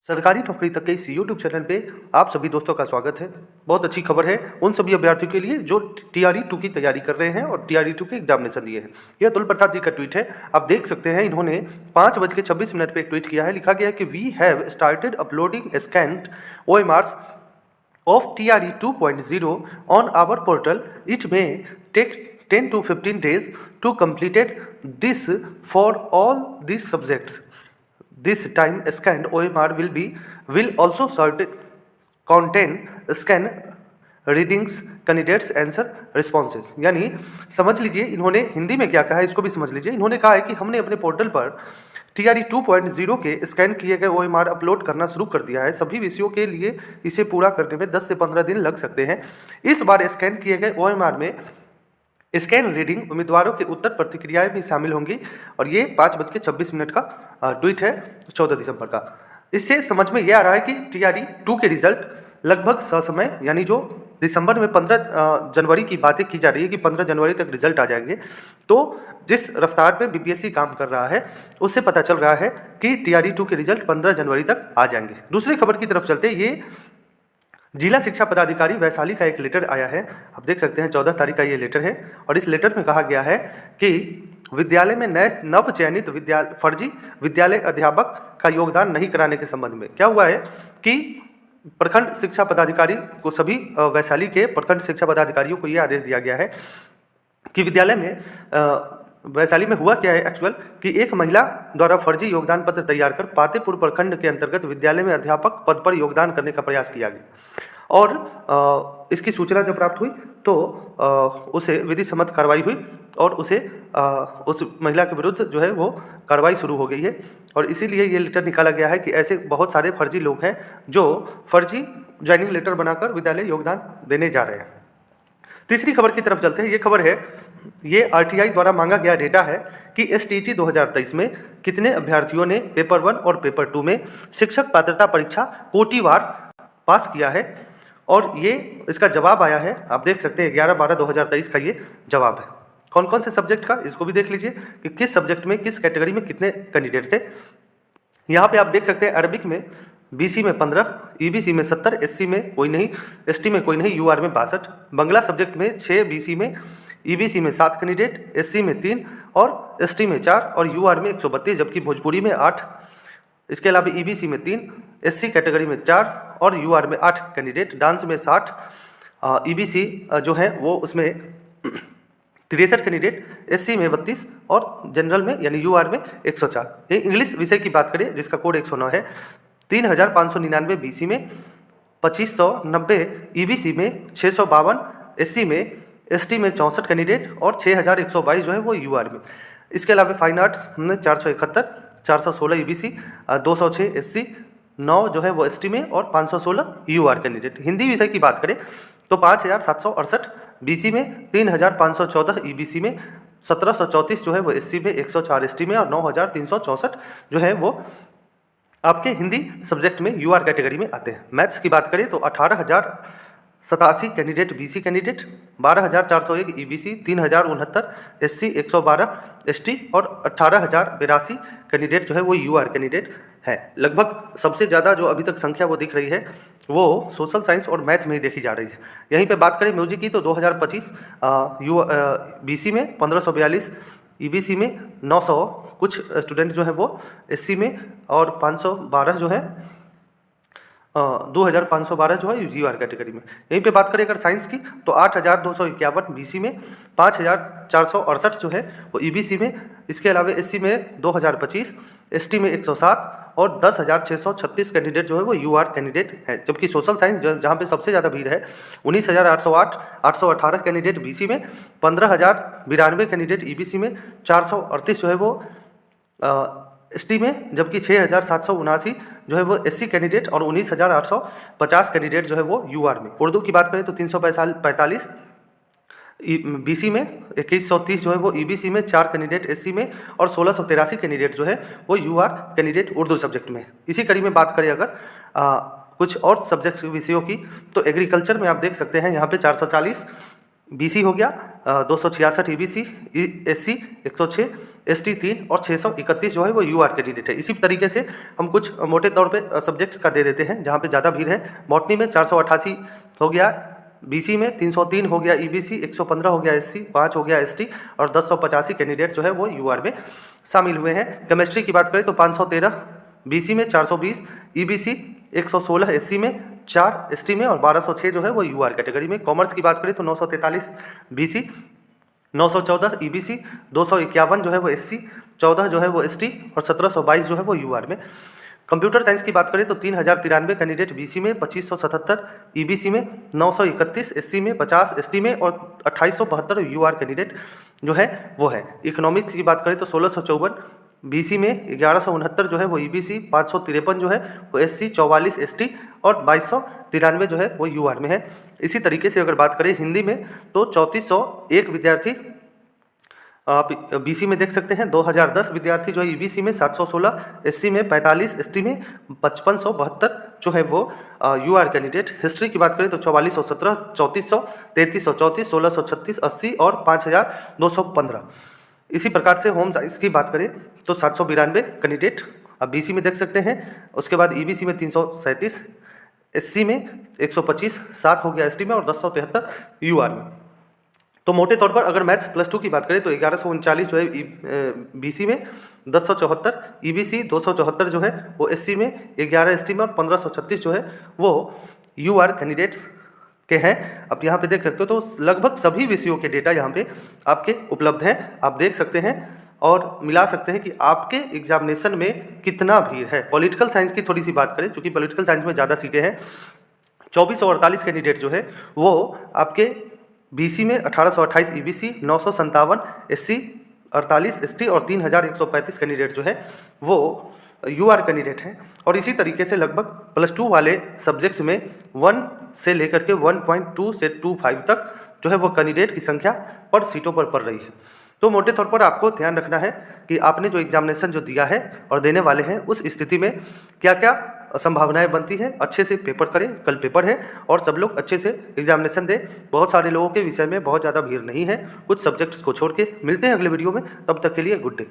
सरकारी नौकरी तक के इस यूट्यूब चैनल पे आप सभी दोस्तों का स्वागत है। बहुत अच्छी खबर है उन सभी अभ्यर्थियों के लिए जो TRE2 की तैयारी कर रहे हैं और TRE2 के एग्जामिनेशन दिए हैं। यह अतुल प्रसाद जी का ट्वीट है। आप देख सकते हैं इन्होंने 5:26 पे एक ट्वीट किया है। लिखा गया है कि we have started uploading scanned OMRs of TRE 2.0 on our portal. It may take 10 to 15 days to complete this for all these subjects. This time scanned OMR will also contain scan readings candidates answer responses। यानी समझ लीजिए इन्होंने हिंदी में क्या कहा है इसको भी समझ लीजिए। इन्होंने कहा है कि हमने अपने पोर्टल पर TRE 2.0 के स्कैन किए गए OMR अपलोड करना शुरू कर दिया है। सभी विषयों के लिए इसे पूरा करने में 10 से 15 दिन लग सकते हैं। इस बार स्कैन किए गए OMR में स्कैन रीडिंग उम्मीदवारों के उत्तर प्रतिक्रियाएं भी शामिल होंगी। और ये 5:26 का ट्वीट है 14 दिसंबर का। इससे समझ में ये आ रहा है कि TRE 2 के रिजल्ट लगभग ससमय यानी जो दिसंबर में 15 जनवरी की बातें की जा रही है कि 15 जनवरी तक रिजल्ट आ जाएंगे। तो जिस रफ्तार पे BPSC काम कर रहा है उससे पता चल रहा है कि TRE 2 के रिजल्ट 15 जनवरी तक आ जाएंगे। दूसरी खबर की तरफ चलते ये जिला शिक्षा पदाधिकारी वैशाली का एक लेटर आया है। आप देख सकते हैं 14 तारीख का ये लेटर है और इस लेटर में कहा गया है कि विद्यालय में नए नव चयनित फर्जी विद्यालय अध्यापक का योगदान नहीं कराने के संबंध में क्या हुआ है कि प्रखंड शिक्षा पदाधिकारी को सभी वैशाली के प्रखंड शिक्षा पदाधिकारियों को ये आदेश दिया गया है कि विद्यालय में वैशाली में हुआ क्या है एक्चुअल कि एक महिला द्वारा फर्जी योगदान पत्र तैयार कर पातेपुर प्रखंड के अंतर्गत विद्यालय में अध्यापक पद पर योगदान करने का प्रयास किया गया और इसकी सूचना जब प्राप्त हुई तो उसे विधि सम्मत कार्रवाई हुई और उसे उस महिला के विरुद्ध जो है वो कार्रवाई शुरू हो गई है। और इसीलिए ये लेटर निकाला गया है कि ऐसे बहुत सारे फर्जी लोग हैं जो फर्जी ज्वाइनिंग लेटर बनाकर विद्यालय योगदान देने जा रहे हैं। तीसरी खबर की तरफ चलते हैं। ये खबर है ये RTI द्वारा मांगा गया डेटा है कि STET 2023 में कितने अभ्यर्थियों ने पेपर 1 और पेपर 2 में शिक्षक पात्रता परीक्षा कोटिवार पास किया है और ये इसका जवाब आया है। आप देख सकते हैं 11/12/2023 का ये जवाब है। कौन कौन से सब्जेक्ट का इसको भी देख लीजिए कि किस सब्जेक्ट में किस कैटेगरी में कितने कैंडिडेट थे। यहाँ पे आप देख सकते हैं अरबिक में BC में 15, EBC में 70, SC में कोई नहीं, ST में कोई नहीं, UR में 62, बांग्ला सब्जेक्ट में 6, BC में, EBC में 7 कैंडिडेट, SC में 3 और ST में 4 और UR में 132, जबकि भोजपुरी में 8। इसके अलावा EBC में 3, SC कैटेगरी में 4 और UR में 8 कैंडिडेट। डांस में 60, EBC जो है वो उसमें 63 कैंडिडेट, SC में 32 और जनरल में यानी UR में 104। ये इंग्लिश विषय की बात करें जिसका कोड 109 है। 3599 BC में, 2590 EBC में, 652 SC में, ST में 64 कैंडिडेट और 6122 जो है वो UR में। इसके अलावा फाइन आर्ट्स में 471, 416 EBC, 206 SC, 9 जो है वो ST में और 516 UR कैंडिडेट। हिंदी विषय की बात करें तो 5768 BC में, 3514 EBC में, 1734 जो है वो SC में, 104 ST में और 9364 जो है वो आपके हिंदी सब्जेक्ट में UR कैटेगरी में आते हैं। मैथ्स की बात करें तो 18,087 candidate BC candidate, 12,401 EBC, 3,069 SC, 112 ST और 18,082 कैंडिडेट जो है वो UR कैंडिडेट है। लगभग सबसे ज़्यादा जो अभी तक संख्या वो दिख रही है वो सोशल साइंस और मैथ में ही देखी जा रही है। यहीं पे बात करें म्यूजिक की तो 2025 BC में 1542, EBC में 900 कुछ स्टूडेंट जो है वो SC में और 512 जो है 2512 जो है UR कैटेगरी में। यहीं पे बात करें अगर साइंस की तो 8251 BC में, 5468 जो है वो EBC में, इसके अलावा SC में 2025, ST में 107 और 10,636 कैंडिडेट जो है वो UR कैंडिडेट है। जबकि सोशल साइंस जहाँ पे सबसे ज़्यादा भीड़ है 19,808, 818 कैंडिडेट BC में, 15,092 कैंडिडेट EBC में, 438 जो है वो ST में, जबकि 6,779 जो है वो SC कैंडिडेट और 19,850 कैंडिडेट जो है वो UR में। उर्दू की बात करें तो 345 BC में, 2130 जो है वो EBC में, 4 कैंडिडेट SC में और 1683 कैंडिडेट जो है वो UR कैंडिडेट उर्दू सब्जेक्ट में। इसी कड़ी में बात करें अगर कुछ और सब्जेक्ट विषयों की तो एग्रीकल्चर में आप देख सकते हैं यहाँ पे 440 BC हो गया, 266 EBC, SC 106, ST 3 और 631 जो है वो UR कैंडिडेट है। इसी तरीके से हम कुछ मोटे तौर पे सब्जेक्ट्स का दे देते हैं जहाँ पे ज़्यादा भीड़ है। बॉटनी में 488 हो गया, BC में 303 हो गया, EBC 115 हो गया, SC 5 हो गया, ST और 1085 कैंडिडेट जो है वो UR में शामिल हुए हैं। केमिस्ट्री की बात करें तो 513, BC में 420, EBC 116, SC में 4, ST में और 1206 जो है वो UR कैटेगरी में। कॉमर्स की बात करें तो 943 BC, 914 EBC, 251 जो है वो SC, 14 जो है वो ST और 1722 जो है वो UR में। कंप्यूटर साइंस की बात करें तो 3093 कैंडिडेट BC में, 2577 EBC में, 931 SC में, 50 ST में और 2872 UR कैंडिडेट जो है वो है। इकोनॉमिक्स की बात करें तो 1654 BC में, 1169 जो है वो EBC, 553 जो है वो SC, 44 ST और 2293 जो है वो UR में है। इसी तरीके से अगर बात करें हिंदी में तो 3401 विद्यार्थी आप BC में देख सकते हैं, 2010 विद्यार्थी जो है EBC में, 716 SC में, 45 ST में, 5572 जो है वो UR कैंडिडेट। हिस्ट्री की बात करें तो 4417, 3400, 3334, 1636, 80 और 5215। इसी प्रकार से होम साइंस की बात करें तो 792 कैंडिडेट आप BC में देख सकते हैं। उसके बाद EBC में 337, SC में 125, 7 हो गया ST में और 1073 UR में। तो मोटे तौर पर अगर मैथ्स +2 की बात करें तो 1139 जो है BC में, 1074 EBC, 274 जो है वो SC में, 11 ST में और 1536 जो है वो UR कैंडिडेट्स के हैं। आप यहाँ पे देख सकते हो तो लगभग सभी विषयों के डेटा यहाँ पे आपके उपलब्ध हैं। आप देख सकते हैं और मिला सकते हैं कि आपके एग्जामिनेशन में कितना भीड़ है। पॉलिटिकल साइंस की थोड़ी सी बात करें, चूँकि पॉलिटिकल साइंस में ज़्यादा सीटें हैं, 2448 कैंडिडेट जो है वो आपके BC में, 1828 EBC, 957 SC, 48 ST और 3135 कैंडिडेट जो है वो UR कैंडिडेट हैं। और इसी तरीके से लगभग +2 वाले सब्जेक्ट्स में 1 से लेकर के 1.2 से 25 तक जो है वो कैंडिडेट की संख्या पर सीटों पर पड़ रही है। तो मोटे तौर पर आपको ध्यान रखना है कि आपने जो एग्जामिनेशन जो दिया है और देने वाले हैं उस स्थिति में क्या क्या संभावनाएं बनती हैं। अच्छे से पेपर करें, कल पेपर है और सब लोग अच्छे से एग्जामिनेशन दें। बहुत सारे लोगों के विषय में बहुत ज़्यादा भीड़ नहीं है, कुछ सब्जेक्ट्स को छोड़ के। मिलते हैं अगले वीडियो में, तब तक के लिए गुड डे।